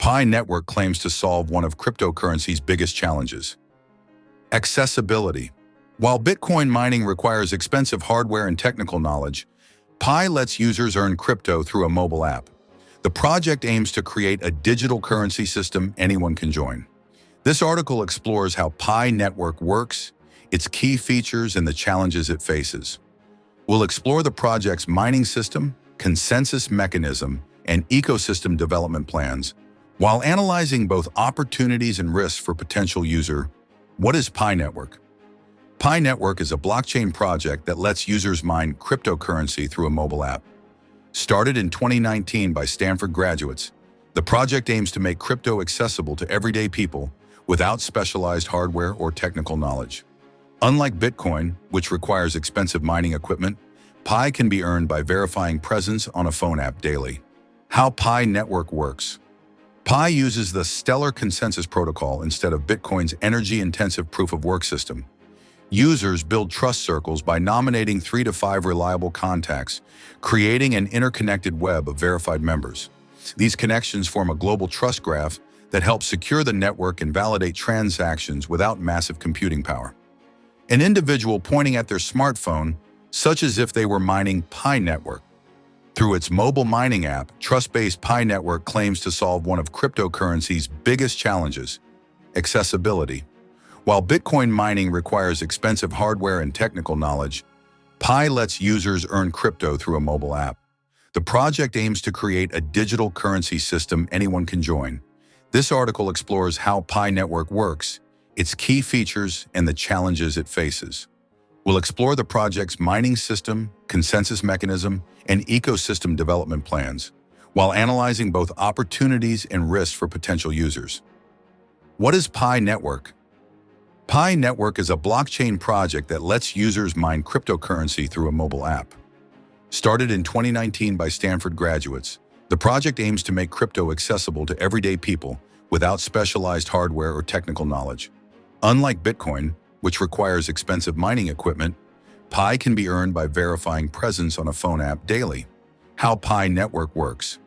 Pi Network claims to solve one of cryptocurrency's biggest challenges: accessibility. While Bitcoin mining requires expensive hardware and technical knowledge, Pi lets users earn crypto through a mobile app. The project aims to create a digital currency system anyone can join. This article explores how Pi Network works, its key features, and the challenges it faces. We'll explore the project's mining system, consensus mechanism, and ecosystem development plans, while analyzing both opportunities and risks for potential user. What is Pi Network? Pi Network is a blockchain project that lets users mine cryptocurrency through a mobile app. Started in 2019 by Stanford graduates, the project aims to make crypto accessible to everyday people without specialized hardware or technical knowledge. Unlike Bitcoin, which requires expensive mining equipment, Pi can be earned by verifying presence on a phone app daily. How Pi Network works. Pi uses the Stellar Consensus Protocol instead of Bitcoin's energy-intensive proof-of-work system. Users build trust circles by nominating 3 to 5 reliable contacts, creating an interconnected web of verified members. These connections form a global trust graph that helps secure the network and validate transactions without massive computing power. An individual pointing at their smartphone, such as if they were mining Pi Network. Through its mobile mining app, trust-based Pi Network claims to solve one of cryptocurrency's biggest challenges: accessibility. While Bitcoin mining requires expensive hardware and technical knowledge, Pi lets users earn crypto through a mobile app. The project aims to create a digital currency system anyone can join. This article explores how Pi Network works, its key features, and the challenges it faces. We'll explore the project's mining system, consensus mechanism, and ecosystem development plans, while analyzing both opportunities and risks for potential users. What is Pi Network? Pi Network is a blockchain project that lets users mine cryptocurrency through a mobile app. Started in 2019 by Stanford graduates, the project aims to make crypto accessible to everyday people without specialized hardware or technical knowledge. Unlike Bitcoin, which requires expensive mining equipment, Pi can be earned by verifying presence on a phone app daily. How Pi Network works.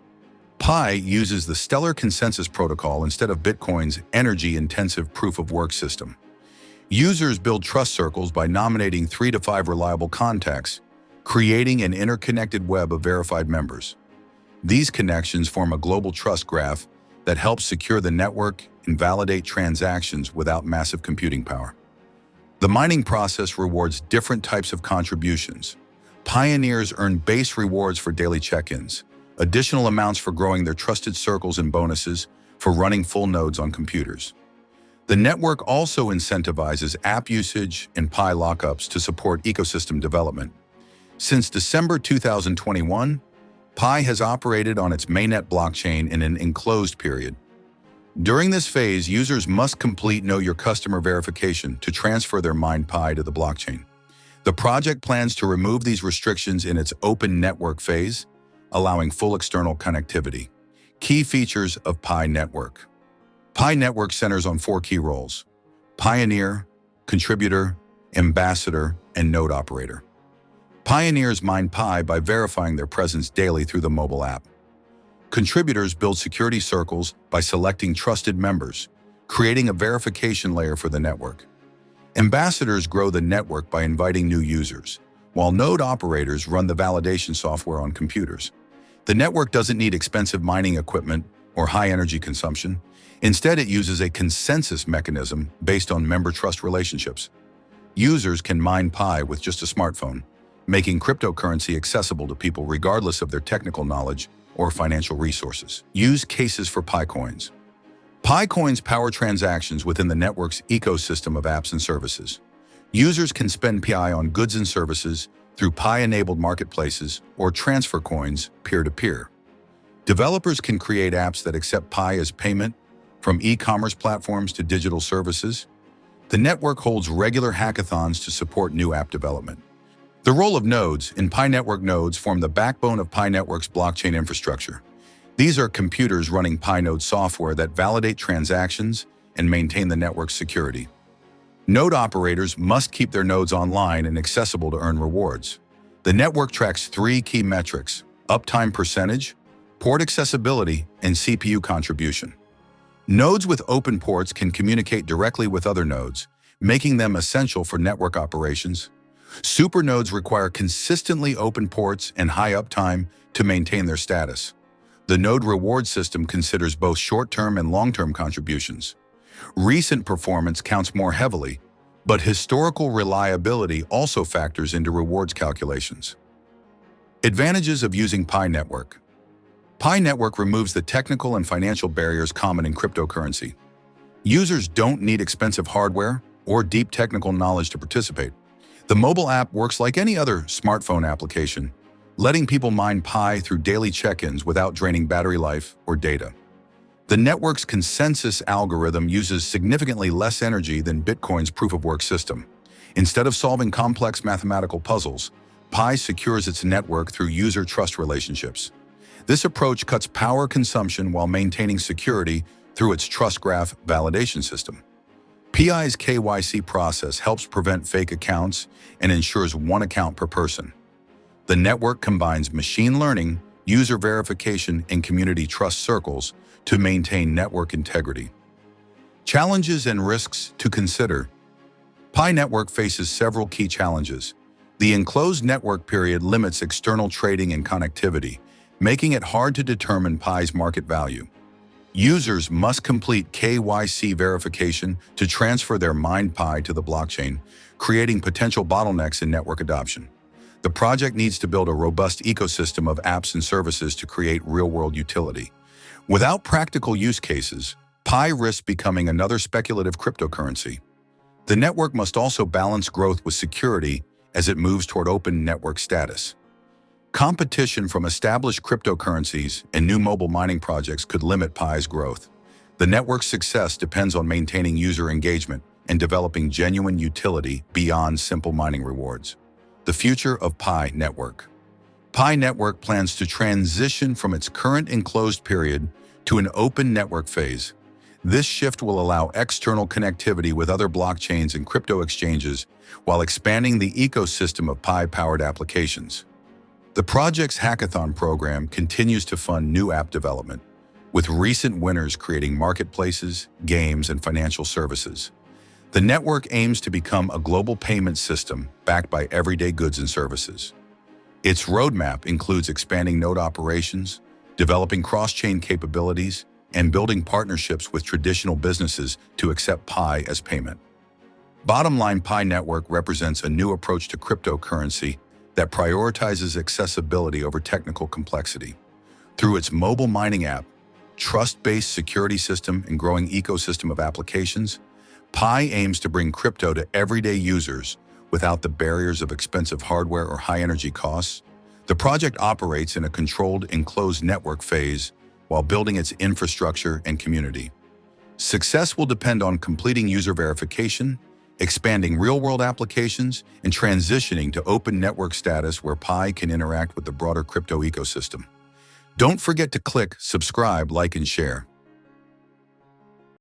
Pi uses the Stellar Consensus Protocol instead of Bitcoin's energy-intensive proof-of-work system. Users build trust circles by nominating 3 to 5 reliable contacts, creating an interconnected web of verified members. These connections form a global trust graph that helps secure the network and validate transactions without massive computing power. The mining process rewards different types of contributions. Pioneers earn base rewards for daily check-ins, additional amounts for growing their trusted circles, and bonuses for running full nodes on computers. The network also incentivizes app usage and Pi lockups to support ecosystem development. Since December 2021, Pi has operated on its mainnet blockchain in an enclosed period. During this phase, users must complete Know Your Customer verification to transfer their mined Pi to the blockchain. The project plans to remove these restrictions in its open network phase, allowing full external connectivity. Key features of Pi Network. Pi Network centers on 4 key roles: pioneer, contributor, ambassador, and node operator. Pioneers mine Pi by verifying their presence daily through the mobile app. Contributors build security circles by selecting trusted members, creating a verification layer for the network. Ambassadors grow the network by inviting new users, while node operators run the validation software on computers. The network doesn't need expensive mining equipment or high energy consumption. Instead, it uses a consensus mechanism based on member trust relationships. Users can mine Pi with just a smartphone, making cryptocurrency accessible to people regardless of their technical knowledge or financial resources. Use cases for Pi coins. Pi coins power transactions within the network's ecosystem of apps and services. Users can spend Pi on goods and services through Pi-enabled marketplaces or transfer coins peer-to-peer. Developers can create apps that accept Pi as payment, from e-commerce platforms to digital services. The network holds regular hackathons to support new app development. The role of nodes in Pi Network. Nodes form the backbone of Pi Network's blockchain infrastructure. These are computers running Pi node software that validate transactions and maintain the network's security. Node operators must keep their nodes online and accessible to earn rewards. The network tracks 3 key metrics: uptime percentage, port accessibility, and CPU contribution. Nodes with open ports can communicate directly with other nodes, making them essential for network operations. Supernodes require consistently open ports and high uptime to maintain their status. The node reward system considers both short-term and long-term contributions. Recent performance counts more heavily, but historical reliability also factors into rewards calculations. Advantages of using Pi Network. Pi Network removes the technical and financial barriers common in cryptocurrency. Users don't need expensive hardware or deep technical knowledge to participate. The mobile app works like any other smartphone application, letting people mine Pi through daily check-ins without draining battery life or data. The network's consensus algorithm uses significantly less energy than Bitcoin's proof-of-work system. Instead of solving complex mathematical puzzles, Pi secures its network through user trust relationships. This approach cuts power consumption while maintaining security through its trust graph validation system. Pi's KYC process helps prevent fake accounts and ensures one account per person. The network combines machine learning, user verification, and community trust circles to maintain network integrity. Challenges and risks to consider. Pi Network faces several key challenges. The enclosed network period limits external trading and connectivity, making it hard to determine Pi's market value. Users must complete KYC verification to transfer their mined Pi to the blockchain, creating potential bottlenecks in network adoption. The project needs to build a robust ecosystem of apps and services to create real-world utility. Without practical use cases, Pi risks becoming another speculative cryptocurrency. The network must also balance growth with security as it moves toward open network status. Competition from established cryptocurrencies and new mobile mining projects could limit Pi's growth. The network's success depends on maintaining user engagement and developing genuine utility beyond simple mining rewards. The future of Pi Network. Pi Network plans to transition from its current enclosed period to an open network phase. This shift will allow external connectivity with other blockchains and crypto exchanges while expanding the ecosystem of Pi-powered applications. The project's hackathon program continues to fund new app development, with recent winners creating marketplaces, games, and financial services. The network aims to become a global payment system backed by everyday goods and services. Its roadmap includes expanding node operations, developing cross-chain capabilities, and building partnerships with traditional businesses to accept Pi as payment. Bottom line, Pi Network represents a new approach to cryptocurrency that prioritizes accessibility over technical complexity. Through its mobile mining app, trust-based security system, and growing ecosystem of applications, Pi aims to bring crypto to everyday users without the barriers of expensive hardware or high-energy costs. The project operates in a controlled, enclosed network phase while building its infrastructure and community. Success will depend on completing user verification, expanding real-world applications, and transitioning to open network status where Pi can interact with the broader crypto ecosystem. Don't forget to click subscribe, like, and share.